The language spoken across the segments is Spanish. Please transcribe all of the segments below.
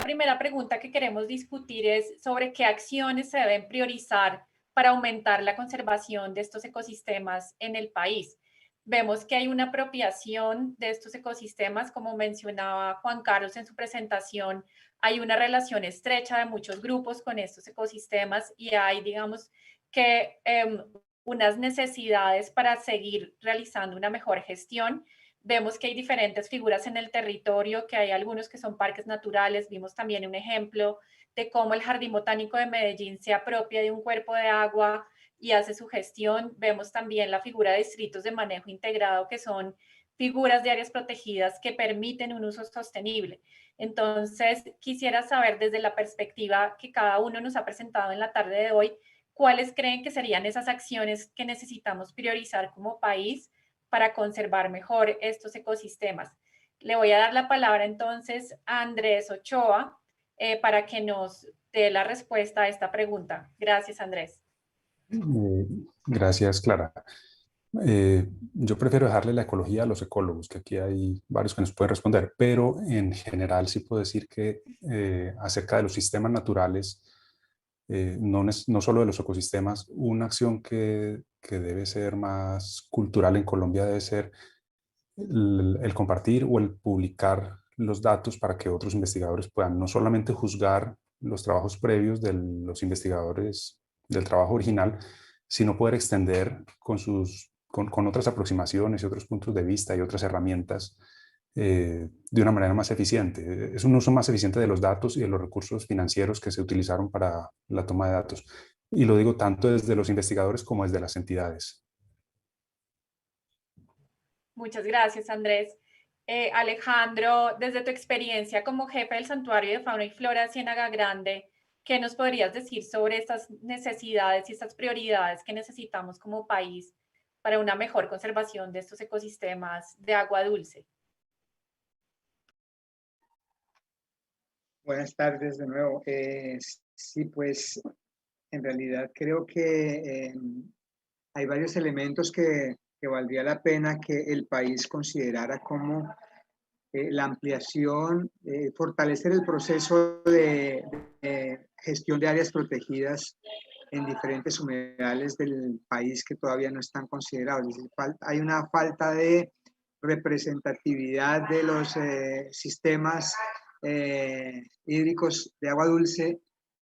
primera pregunta que queremos discutir es sobre qué acciones se deben priorizar para aumentar la conservación de estos ecosistemas en el país. Vemos que hay una apropiación de estos ecosistemas, como mencionaba Juan Carlos en su presentación, hay una relación estrecha de muchos grupos con estos ecosistemas y hay, digamos, que unas necesidades para seguir realizando una mejor gestión. Vemos que hay diferentes figuras en el territorio, que hay algunos que son parques naturales. Vimos también un ejemplo de cómo el Jardín Botánico de Medellín se apropia de un cuerpo de agua y hace su gestión. Vemos también la figura de distritos de manejo integrado, que son figuras de áreas protegidas que permiten un uso sostenible. Entonces, quisiera saber desde la perspectiva que cada uno nos ha presentado en la tarde de hoy, ¿cuáles creen que serían esas acciones que necesitamos priorizar como país para conservar mejor estos ecosistemas? Le voy a dar la palabra entonces a Andrés Ochoa para que nos dé la respuesta a esta pregunta. Gracias, Andrés. Eh, Gracias, Clara. Yo prefiero dejarle la ecología a los ecólogos, que aquí hay varios que nos pueden responder, pero en general sí puedo decir que acerca de los sistemas naturales, no solo de los ecosistemas, una acción que debe ser más cultural en Colombia debe ser el compartir o el publicar los datos para que otros investigadores puedan no solamente juzgar los trabajos previos de los investigadores del trabajo original, sino poder extender con otras aproximaciones y otros puntos de vista y otras herramientas de una manera más eficiente. Es un uso más eficiente de los datos y de los recursos financieros que se utilizaron para la toma de datos. Y lo digo tanto desde los investigadores como desde las entidades. Muchas gracias, Andrés. Alejandro, desde tu experiencia como jefe del Santuario de Fauna y Flora de Ciénaga Grande, ¿qué nos podrías decir sobre estas necesidades y estas prioridades que necesitamos como país para una mejor conservación de estos ecosistemas de agua dulce? Buenas tardes de nuevo. Sí, pues en realidad creo que hay varios elementos que valdría la pena que el país considerara como la ampliación, fortalecer el proceso de gestión de áreas protegidas en diferentes humedales del país que todavía no están considerados. Es decir, hay una falta de representatividad de los sistemas hídricos de agua dulce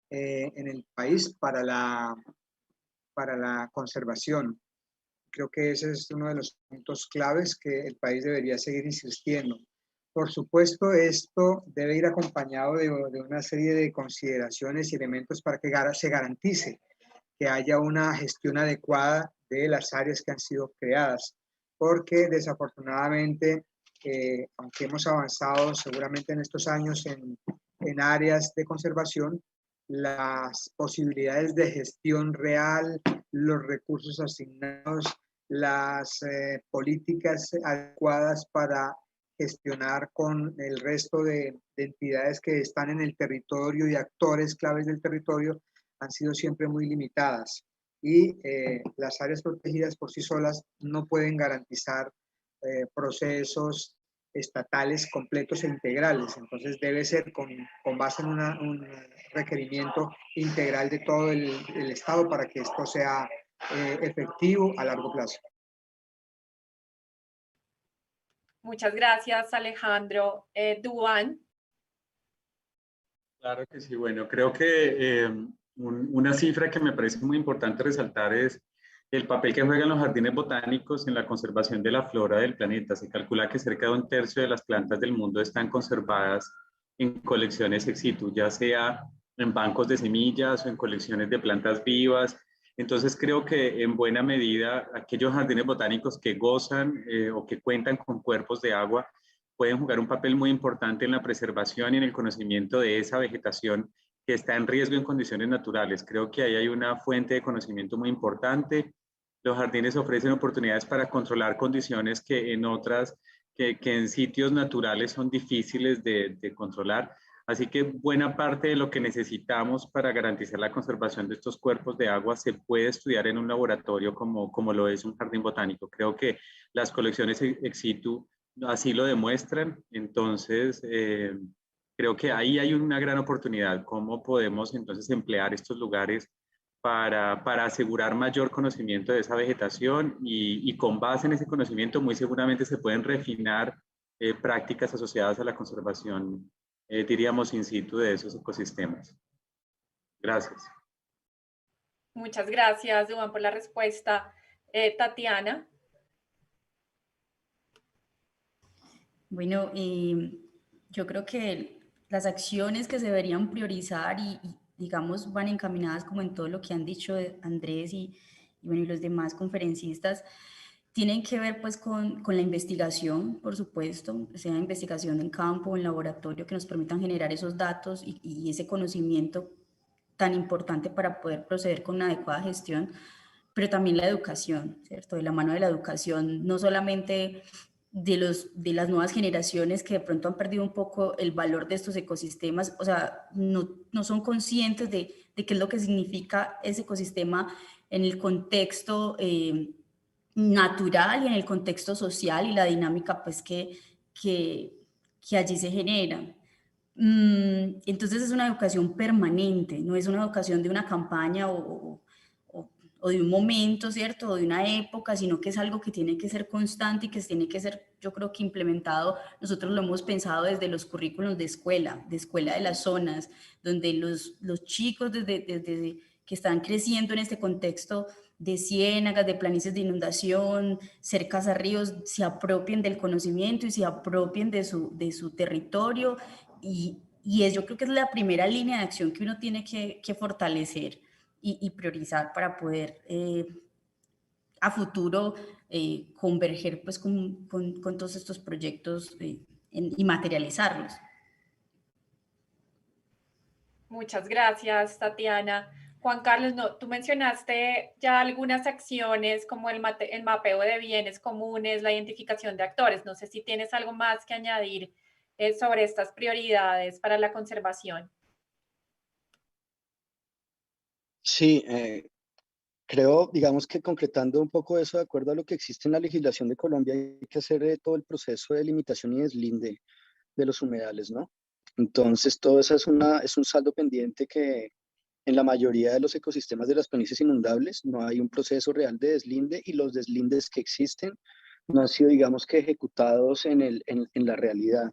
en el país para la conservación. Creo que ese es uno de los puntos claves que el país debería seguir insistiendo. Por supuesto, esto debe ir acompañado de una serie de consideraciones y elementos para que se garantice que haya una gestión adecuada de las áreas que han sido creadas, porque desafortunadamente, aunque hemos avanzado seguramente en estos años en áreas de conservación, las posibilidades de gestión real, los recursos asignados, las políticas adecuadas para gestionar con el resto de entidades que están en el territorio y actores claves del territorio han sido siempre muy limitadas y las áreas protegidas por sí solas no pueden garantizar procesos estatales completos e integrales. Entonces debe ser con base en un requerimiento integral de todo el Estado para que esto sea efectivo a largo plazo. Muchas gracias, Alejandro. Duan. Claro que sí. Bueno, creo que una cifra que me parece muy importante resaltar es el papel que juegan los jardines botánicos en la conservación de la flora del planeta. Se calcula que cerca de un tercio de las plantas del mundo están conservadas en colecciones ex situ, ya sea en bancos de semillas o en colecciones de plantas vivas. Entonces creo que en buena medida aquellos jardines botánicos que gozan o que cuentan con cuerpos de agua pueden jugar un papel muy importante en la preservación y en el conocimiento de esa vegetación que está en riesgo en condiciones naturales. Creo que ahí hay una fuente de conocimiento muy importante. Los jardines ofrecen oportunidades para controlar condiciones que en sitios naturales son difíciles de controlar. Así que buena parte de lo que necesitamos para garantizar la conservación de estos cuerpos de agua se puede estudiar en un laboratorio como lo es un jardín botánico. Creo que las colecciones ex situ así lo demuestran. Entonces, Creo que ahí hay una gran oportunidad. ¿Cómo podemos entonces emplear estos lugares para asegurar mayor conocimiento de esa vegetación y con base en ese conocimiento muy seguramente se pueden refinar prácticas asociadas a la conservación, diríamos, in situ de esos ecosistemas? Gracias. Muchas gracias, Duván, por la respuesta. Tatiana. Bueno, yo creo que las acciones que se deberían priorizar digamos, van encaminadas como en todo lo que han dicho Andrés bueno, y los demás conferencistas, tienen que ver pues con la investigación, por supuesto, sea investigación en campo, en laboratorio, que nos permitan generar esos datos y ese conocimiento tan importante para poder proceder con una adecuada gestión, pero también la educación, ¿cierto? De la mano de la educación, no solamente de las nuevas generaciones que de pronto han perdido un poco el valor de estos ecosistemas, o sea, no son conscientes de qué es lo que significa ese ecosistema en el contexto natural y en el contexto social y la dinámica pues que allí se genera. Entonces es una educación permanente, no es una educación de una campaña o de un momento, ¿cierto? O de una época, sino que es algo que tiene que ser constante y que tiene que ser, yo creo que implementado. Nosotros lo hemos pensado desde los currículos de escuela de las zonas, donde los chicos desde que están creciendo en este contexto de ciénagas, de planicies de inundación, cercas a ríos, se apropien del conocimiento y se apropien de su territorio yo creo que es la primera línea de acción que uno tiene que fortalecer y priorizar para poder a futuro converger pues con todos estos proyectos y materializarlos. Muchas gracias, Tatiana. Juan Carlos, no, tú mencionaste ya algunas acciones como el mapeo de bienes comunes, la identificación de actores. No sé si tienes algo más que añadir sobre estas prioridades para la conservación. Sí, creo, digamos que concretando un poco eso, de acuerdo a lo que existe en la legislación de Colombia, hay que hacer todo el proceso de limitación y deslinde de los humedales, ¿no? Entonces, todo eso es un saldo pendiente que en la mayoría de los ecosistemas de las planicies inundables no hay un proceso real de deslinde y los deslindes que existen no han sido, digamos que, ejecutados en la realidad.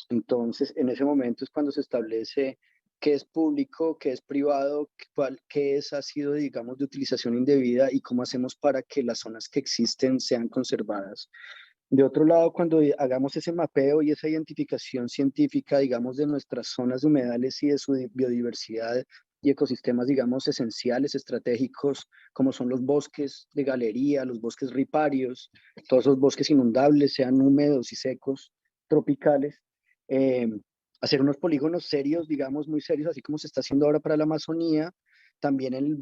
Entonces, en ese momento es cuando se establece qué es público, qué es privado, ha sido, digamos, de utilización indebida y cómo hacemos para que las zonas que existen sean conservadas. De otro lado, cuando hagamos ese mapeo y esa identificación científica, digamos, de nuestras zonas de humedales y de su biodiversidad y ecosistemas, digamos, esenciales, estratégicos, como son los bosques de galería, los bosques riparios, todos esos bosques inundables, sean húmedos y secos, tropicales, eh, hacer unos polígonos serios, digamos, muy serios, así como se está haciendo ahora para la Amazonía, también en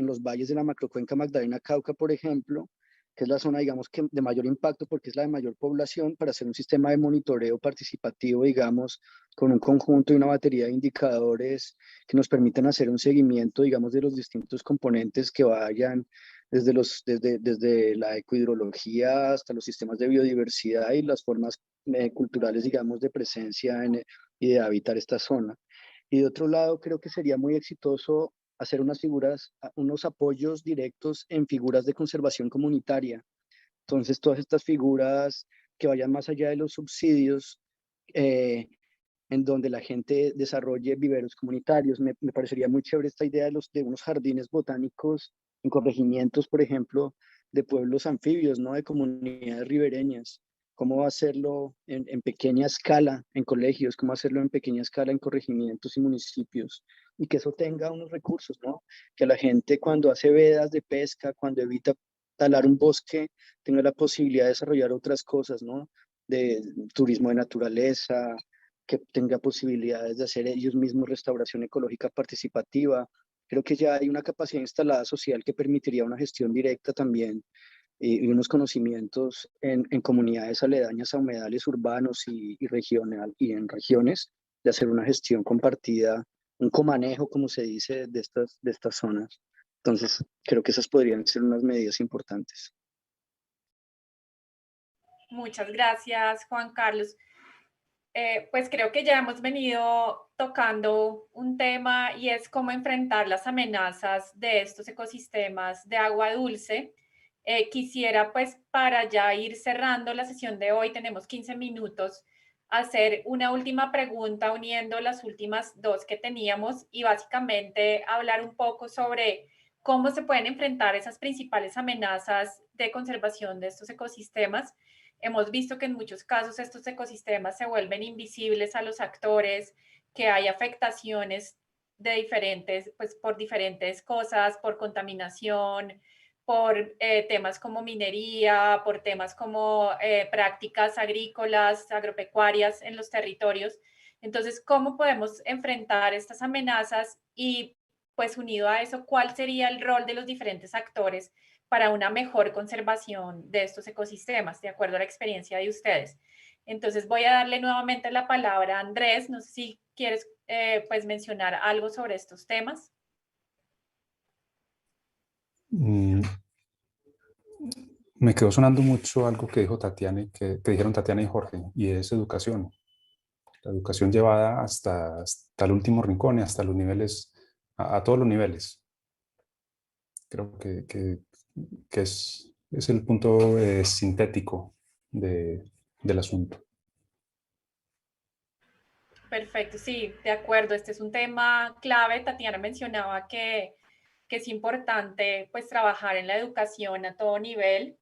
los valles de la macrocuenca Magdalena-Cauca, por ejemplo, que es la zona, digamos, que de mayor impacto porque es la de mayor población, para hacer un sistema de monitoreo participativo, digamos, con un conjunto y una batería de indicadores que nos permitan hacer un seguimiento, digamos, de los distintos componentes que vayan desde la ecohidrología hasta los sistemas de biodiversidad y las formas culturales, digamos, de presencia y de habitar esta zona. Y de otro lado, creo que sería muy exitoso hacer unos apoyos directos en figuras de conservación comunitaria. Entonces, todas estas figuras que vayan más allá de los subsidios, en donde la gente desarrolle viveros comunitarios. Me parecería muy chévere esta idea de unos jardines botánicos en corregimientos, por ejemplo, de pueblos anfibios, ¿no? De comunidades ribereñas. Cómo hacerlo en pequeña escala en colegios, cómo hacerlo en pequeña escala en corregimientos y municipios, y que eso tenga unos recursos, ¿no? Que la gente cuando hace vedas de pesca, cuando evita talar un bosque, tenga la posibilidad de desarrollar otras cosas, ¿no? De turismo de naturaleza, que tenga posibilidades de hacer ellos mismos restauración ecológica participativa. Creo que ya hay una capacidad instalada social que permitiría una gestión directa también y unos conocimientos en comunidades aledañas a humedales urbanos y en regiones de hacer una gestión compartida, un comanejo, como se dice, de estas zonas. Entonces, creo que esas podrían ser unas medidas importantes. Muchas gracias, Juan Carlos. pues creo que ya hemos venido tocando un tema y es cómo enfrentar las amenazas de estos ecosistemas de agua dulce. Quisiera pues para ya ir cerrando la sesión de hoy, tenemos 15 minutos, hacer una última pregunta uniendo las últimas dos que teníamos y básicamente hablar un poco sobre cómo se pueden enfrentar esas principales amenazas de conservación de estos ecosistemas. Hemos visto que en muchos casos estos ecosistemas se vuelven invisibles a los actores, que hay afectaciones de diferentes, pues por diferentes cosas, por contaminación, por temas como minería, por temas como prácticas agrícolas, agropecuarias en los territorios. Entonces, ¿cómo podemos enfrentar estas amenazas? Y pues unido a eso, ¿cuál sería el rol de los diferentes actores para una mejor conservación de estos ecosistemas, de acuerdo a la experiencia de ustedes? Entonces voy a darle nuevamente la palabra a Andrés. No sé si quieres pues mencionar algo sobre estos temas. Me quedó sonando mucho algo que dijo Tatiana, que dijeron Tatiana y Jorge, y es educación. La educación llevada hasta el último rincón y hasta los niveles, a todos los niveles. Creo que es el punto sintético del asunto. Perfecto, sí, de acuerdo. Este es un tema clave. Tatiana mencionaba que es importante pues trabajar en la educación a todo nivel,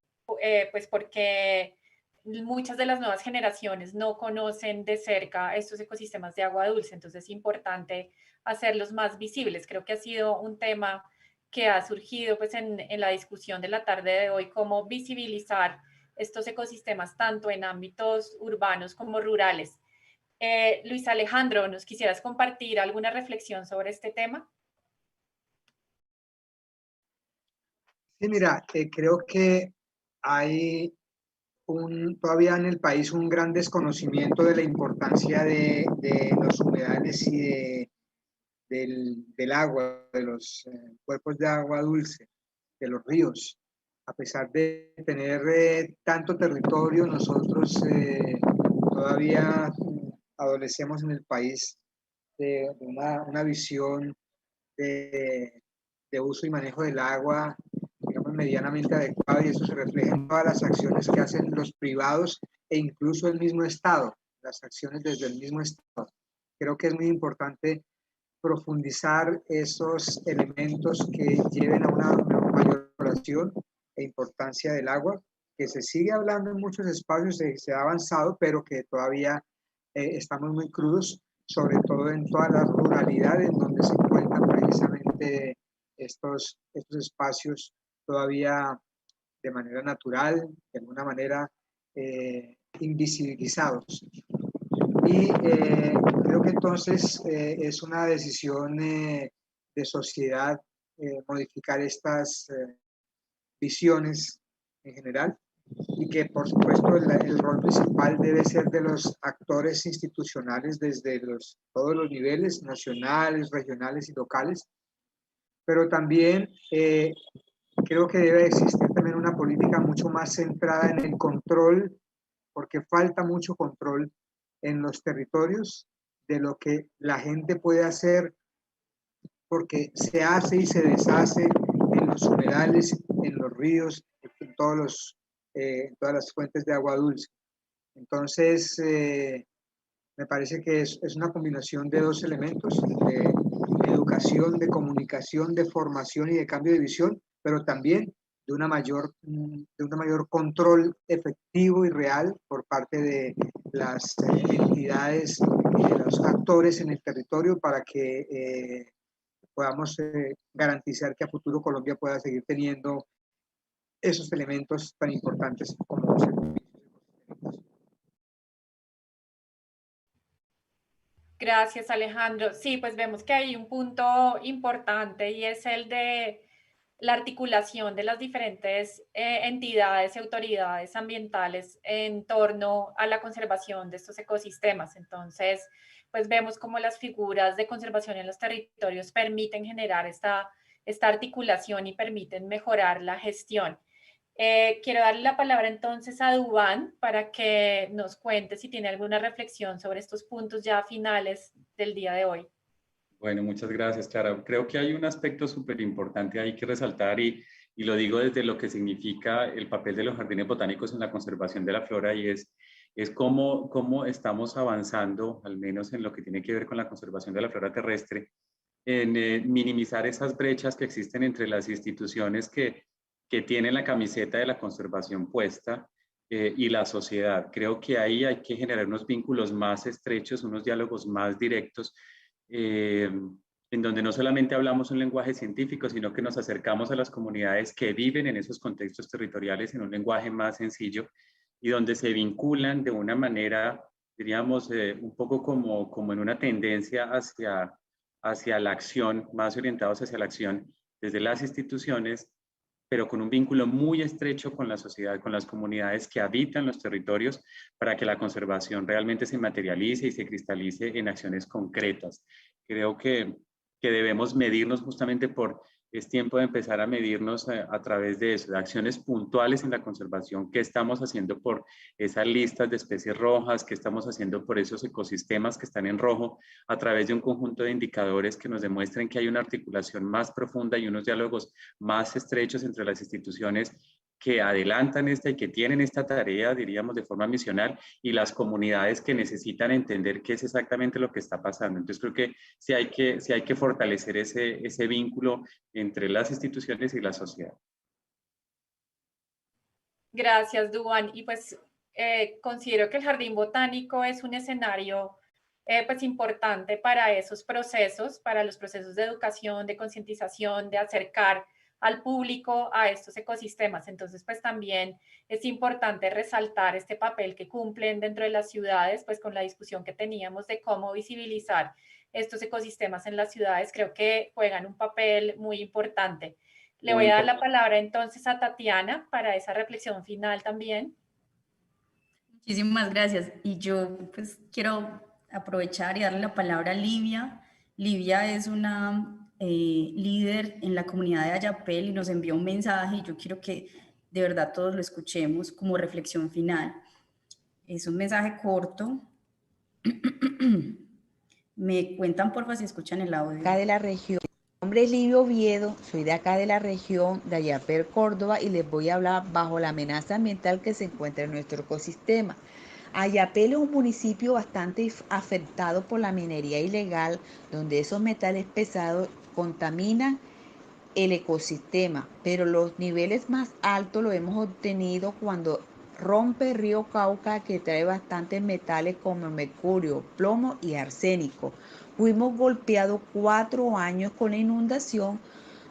pues porque muchas de las nuevas generaciones no conocen de cerca estos ecosistemas de agua dulce, entonces es importante hacerlos más visibles. Creo que ha sido un tema que ha surgido pues en la discusión de la tarde de hoy, cómo visibilizar estos ecosistemas tanto en ámbitos urbanos como rurales. Luis Alejandro, ¿nos quisieras compartir alguna reflexión sobre este tema? Sí, mira, creo que hay todavía en el país un gran desconocimiento de la importancia de los humedales y del agua, de los cuerpos de agua dulce, de los ríos. A pesar de tener tanto territorio, nosotros todavía adolecemos en el país de una visión de uso y manejo del agua, digamos, medianamente adecuada, y eso se refleja en todas las acciones que hacen los privados e incluso el mismo Estado, las acciones desde el mismo Estado. Creo que es muy importante profundizar esos elementos que lleven a una mayor valoración e importancia del agua, que se sigue hablando en muchos espacios, se ha avanzado, pero que todavía estamos muy crudos, sobre todo en toda la ruralidad en donde se encuentran precisamente estos espacios todavía de manera natural, de alguna manera invisibilizados. Y creo que entonces es una decisión de sociedad modificar estas visiones en general, y que por supuesto el rol principal debe ser de los actores institucionales desde todos los niveles, nacionales, regionales y locales, pero también creo que debe existir también una política mucho más centrada en el control, porque falta mucho control en los territorios de lo que la gente puede hacer, porque se hace y se deshace en los humedales, en los ríos, en todas las fuentes de agua dulce. Entonces, me parece que es una combinación de dos elementos, de educación, de comunicación, de formación y de cambio de visión, pero también de una mayor control efectivo y real por parte de las entidades y de los actores en el territorio, para que podamos garantizar que a futuro Colombia pueda seguir teniendo esos elementos tan importantes como los servicios. Gracias, Alejandro. Sí, pues vemos que hay un punto importante y es el de la articulación de las diferentes entidades y autoridades ambientales en torno a la conservación de estos ecosistemas. Entonces, pues vemos cómo las figuras de conservación en los territorios permiten generar esta articulación y permiten mejorar la gestión. Quiero darle la palabra entonces a Duván para que nos cuente si tiene alguna reflexión sobre estos puntos ya finales del día de hoy. Bueno, muchas gracias, Clara. Creo que hay un aspecto súper importante ahí que resaltar y lo digo desde lo que significa el papel de los jardines botánicos en la conservación de la flora y es cómo estamos avanzando, al menos en lo que tiene que ver con la conservación de la flora terrestre, en minimizar esas brechas que existen entre las instituciones que tienen la camiseta de la conservación puesta y la sociedad. Creo que ahí hay que generar unos vínculos más estrechos, unos diálogos más directos, en donde no solamente hablamos un lenguaje científico, sino que nos acercamos a las comunidades que viven en esos contextos territoriales en un lenguaje más sencillo y donde se vinculan de una manera, diríamos, un poco como en una tendencia hacia la acción, más orientados hacia la acción desde las instituciones, pero con un vínculo muy estrecho con la sociedad, con las comunidades que habitan los territorios, para que la conservación realmente se materialice y se cristalice en acciones concretas. Creo que debemos medirnos justamente es tiempo de empezar a medirnos a través de eso, de acciones puntuales en la conservación, qué estamos haciendo por esas listas de especies rojas, qué estamos haciendo por esos ecosistemas que están en rojo, a través de un conjunto de indicadores que nos demuestren que hay una articulación más profunda y unos diálogos más estrechos entre las instituciones que adelantan esta y que tienen esta tarea, diríamos, de forma misional, y las comunidades que necesitan entender qué es exactamente lo que está pasando. Entonces creo que sí hay que fortalecer ese vínculo entre las instituciones y la sociedad. Gracias, Duván. Y pues considero que el Jardín Botánico es un escenario pues importante para esos procesos, para los procesos de educación, de concientización, de acercar al público a estos ecosistemas. Entonces, pues también es importante resaltar este papel que cumplen dentro de las ciudades, pues con la discusión que teníamos de cómo visibilizar estos ecosistemas en las ciudades, creo que juegan un papel muy importante. Le voy a dar la palabra entonces a Tatiana para esa reflexión final también. Muchísimas gracias. Y yo pues quiero aprovechar y darle la palabra a Livia. Livia es una líder en la comunidad de Ayapel y nos envió un mensaje y yo quiero que de verdad todos lo escuchemos como reflexión final. Es un mensaje corto. Me cuentan porfa si escuchan el audio. Acá de la región. Mi nombre es Livia Oviedo, soy de acá de la región de Ayapel, Córdoba, y les voy a hablar bajo la amenaza ambiental que se encuentra en nuestro ecosistema. Ayapel es un municipio bastante afectado por la minería ilegal, donde esos metales pesados contaminan el ecosistema, pero los niveles más altos los hemos obtenido cuando rompe el río Cauca, que trae bastantes metales como mercurio, plomo y arsénico. Fuimos golpeados 4 años con la inundación,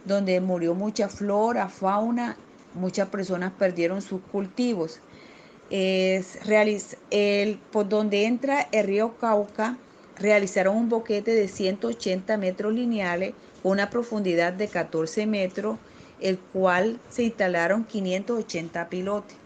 donde murió mucha flora, fauna, muchas personas perdieron sus cultivos. Por donde entra el río Cauca, realizaron un boquete de 180 metros lineales con una profundidad de 14 metros, el cual se instalaron 580 pilotes.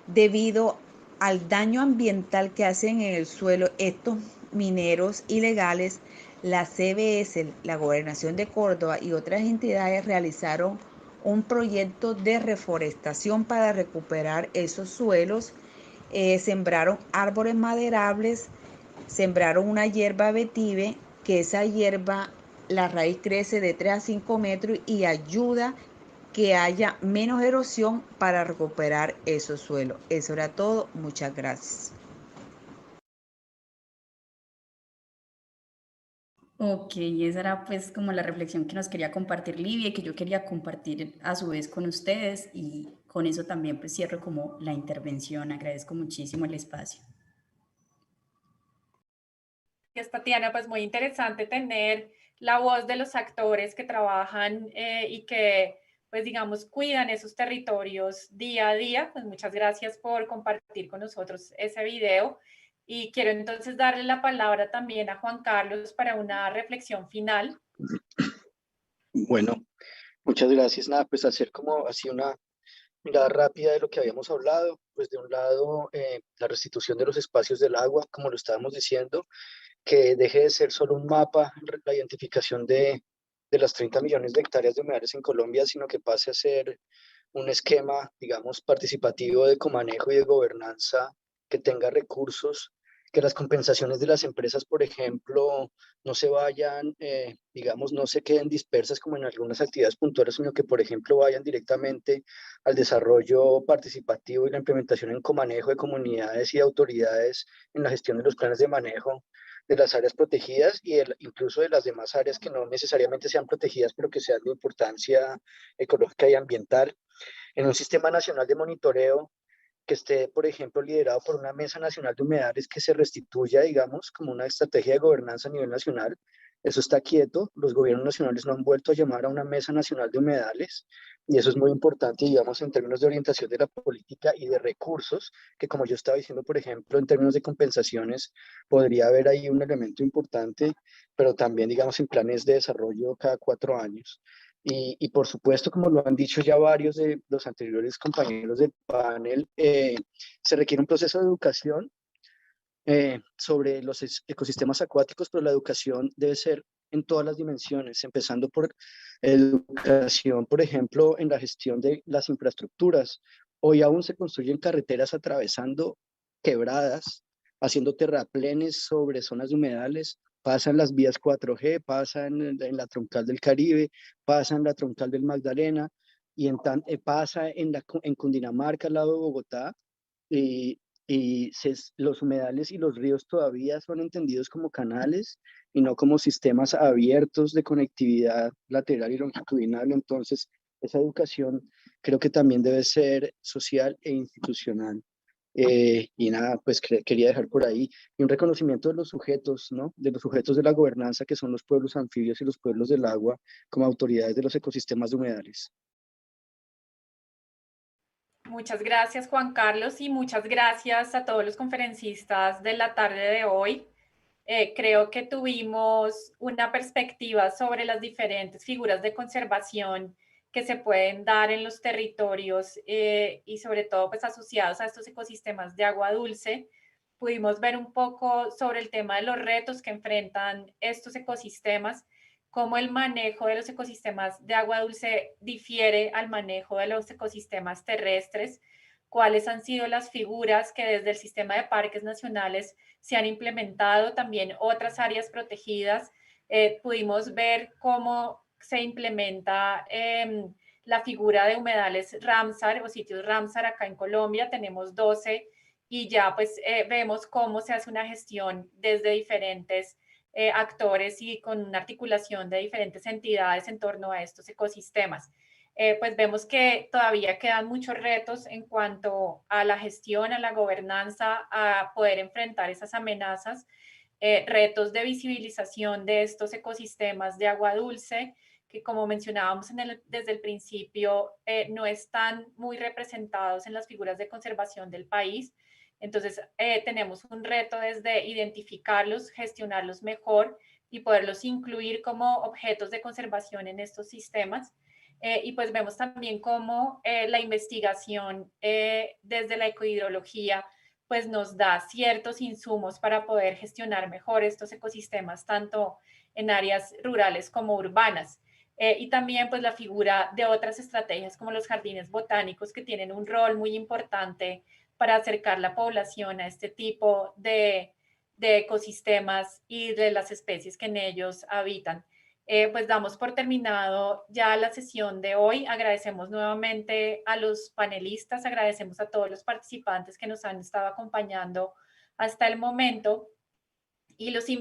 Debido al daño ambiental que hacen en el suelo estos mineros ilegales, la CBS, la Gobernación de Córdoba y otras entidades realizaron un proyecto de reforestación para recuperar esos suelos. Sembraron árboles maderables, sembraron una hierba vetiver, que esa hierba, la raíz crece de 3 a 5 metros y ayuda que haya menos erosión para recuperar esos suelos. Eso era todo. Muchas gracias. Ok, esa era pues como la reflexión que nos quería compartir Livia y que yo quería compartir a su vez con ustedes, y con eso también pues cierro como la intervención. Agradezco muchísimo el espacio. Gracias, Tatiana, pues muy interesante tener la voz de los actores que trabajan y que pues digamos cuidan esos territorios día a día. Pues muchas gracias por compartir con nosotros ese video. Y quiero entonces darle la palabra también a Juan Carlos para una reflexión final. Bueno, muchas gracias. Nada, pues hacer como así una mirada rápida de lo que habíamos hablado. Pues de un lado, la restitución de los espacios del agua, como lo estábamos diciendo, que deje de ser solo un mapa, la identificación de las 30 millones de hectáreas de humedales en Colombia, sino que pase a ser un esquema, digamos, participativo de comanejo y de gobernanza que tenga recursos, que las compensaciones de las empresas, por ejemplo, no se vayan, digamos, no se queden dispersas como en algunas actividades puntuales, sino que, por ejemplo, vayan directamente al desarrollo participativo y la implementación en comanejo de comunidades y autoridades en la gestión de los planes de manejo de las áreas protegidas y incluso de las demás áreas que no necesariamente sean protegidas, pero que sean de importancia ecológica y ambiental, en un sistema nacional de monitoreo que esté, por ejemplo, liderado por una mesa nacional de humedales que se restituya, digamos, como una estrategia de gobernanza a nivel nacional. Eso está quieto, los gobiernos nacionales no han vuelto a llamar a una mesa nacional de humedales y eso es muy importante, digamos, en términos de orientación de la política y de recursos, que como yo estaba diciendo, por ejemplo, en términos de compensaciones, podría haber ahí un elemento importante, pero también, digamos, en planes de desarrollo cada 4 años. Y por supuesto, como lo han dicho ya varios de los anteriores compañeros del panel, se requiere un proceso de educación sobre los ecosistemas acuáticos, pero la educación debe ser en todas las dimensiones, empezando por educación, por ejemplo, en la gestión de las infraestructuras. Hoy aún se construyen carreteras atravesando quebradas, haciendo terraplenes sobre zonas de humedales, pasan las vías 4G, pasan en la troncal del Caribe, pasa en la troncal del Magdalena, y pasa en Cundinamarca, al lado de Bogotá, y, los humedales y los ríos todavía son entendidos como canales y no como sistemas abiertos de conectividad lateral y longitudinal. Entonces, esa educación creo que también debe ser social e institucional. Y nada, pues quería dejar por ahí y un reconocimiento de los sujetos, ¿no? De los sujetos de la gobernanza, que son los pueblos anfibios y los pueblos del agua, como autoridades de los ecosistemas de humedales. Muchas gracias, Juan Carlos, y muchas gracias a todos los conferencistas de la tarde de hoy. Creo que tuvimos una perspectiva sobre las diferentes figuras de conservación que se pueden dar en los territorios y sobre todo pues asociados a estos ecosistemas de agua dulce. Pudimos ver un poco sobre el tema de los retos que enfrentan estos ecosistemas, cómo el manejo de los ecosistemas de agua dulce difiere al manejo de los ecosistemas terrestres, cuáles han sido las figuras que desde el sistema de parques nacionales se han implementado, también otras áreas protegidas. Pudimos ver cómo se implementa la figura de humedales Ramsar o sitios Ramsar acá en Colombia. Tenemos 12 y ya pues vemos cómo se hace una gestión desde diferentes actores y con una articulación de diferentes entidades en torno a estos ecosistemas. Pues vemos que todavía quedan muchos retos en cuanto a la gestión, a la gobernanza, a poder enfrentar esas amenazas, retos de visibilización de estos ecosistemas de agua dulce, que como mencionábamos desde el principio, no están muy representados en las figuras de conservación del país. Entonces, tenemos un reto desde identificarlos, gestionarlos mejor y poderlos incluir como objetos de conservación en estos sistemas. Y pues vemos también cómo la investigación desde la ecohidrología pues nos da ciertos insumos para poder gestionar mejor estos ecosistemas, tanto en áreas rurales como urbanas. Y también pues la figura de otras estrategias como los jardines botánicos, que tienen un rol muy importante para acercar la población a este tipo de ecosistemas y de las especies que en ellos habitan. Pues damos por terminado ya la sesión de hoy. Agradecemos nuevamente a los panelistas, agradecemos a todos los participantes que nos han estado acompañando hasta el momento y los